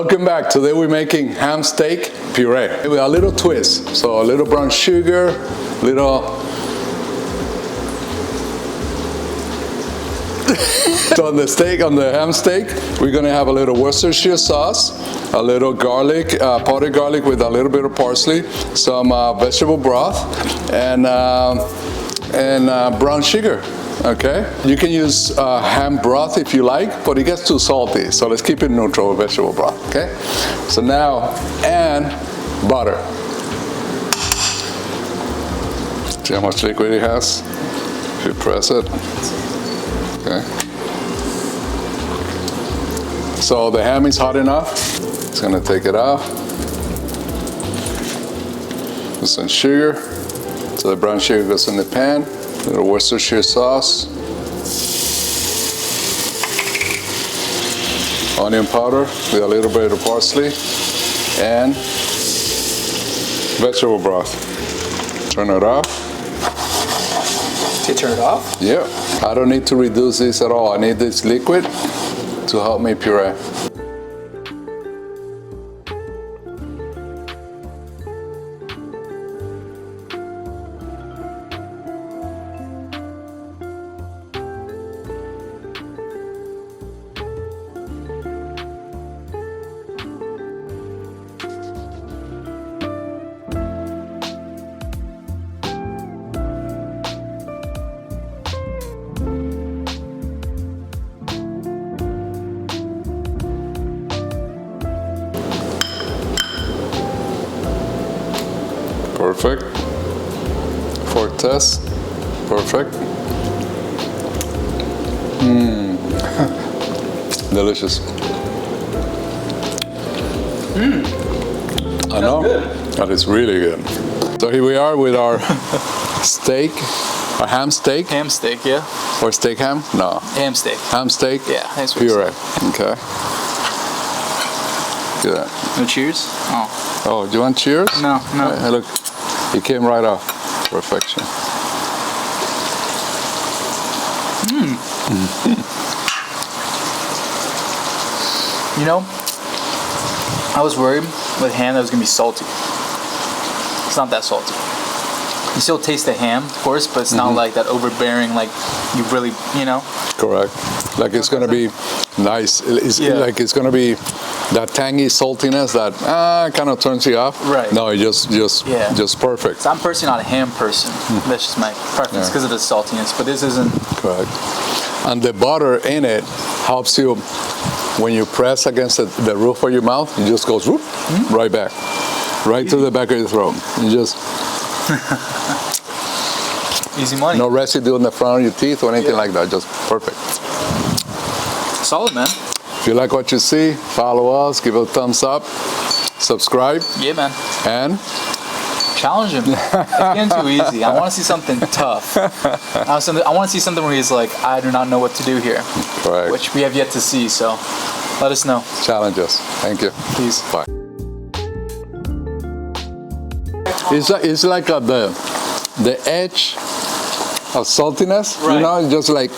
Welcome back. Today we're making ham steak puree with a little twist. So a little brown sugar, So on the ham steak, we're gonna have a little Worcestershire sauce, a little garlic, potted garlic with a little bit of parsley, some vegetable broth, and brown sugar. Okay, you can use ham broth if you like, but it gets too salty, so let's keep it neutral with vegetable broth. Okay, so now, and butter. See how much liquid it has? If you press it. Okay. So the ham is hot enough. It's gonna take it off. Put some sugar. So the brown sugar goes in the pan. A little Worcestershire sauce. Onion powder with a little bit of parsley. And vegetable broth. Turn it off. To turn it off? Yeah. I don't need to reduce this at all. I need this liquid to help me puree. Perfect. Fork test. Perfect. Delicious. I know. Good. That is really good. So here we are with our steak, a ham steak. Ham steak, yeah. Or steak ham? No. Ham steak. Ham steak. Yeah, that's what puree. Okay. Good. No cheers? Oh. Oh, do you want cheers? No. Hey, look, it came right off. Perfection. You know, I was worried with ham that it was gonna be salty. It's not that salty. You still taste the ham, of course, but it's not like that overbearing, like you really, you know. Correct. Like it's gonna be nice. It's like it's gonna be that tangy saltiness that kind of turns you off. Right. No, just perfect. So I'm personally not a ham person. That's just my preference because of the saltiness. But this isn't. Correct. And the butter in it helps you when you press against the roof of your mouth. It just goes whoop, right back, right to the back of your throat. You just easy money. no residue in the front of your teeth or anything like that. Just perfect. Solid, man. If you like what you see, follow us, give it a thumbs up, subscribe. Yeah, man. And challenge him. It's getting too easy. I want to see something tough. I want to see something where he's like, I do not know what to do here. Correct. Which we have yet to see. So let us know. Challenge us. Thank you. Peace. Bye. It's like the edge of saltiness, right. you know, just like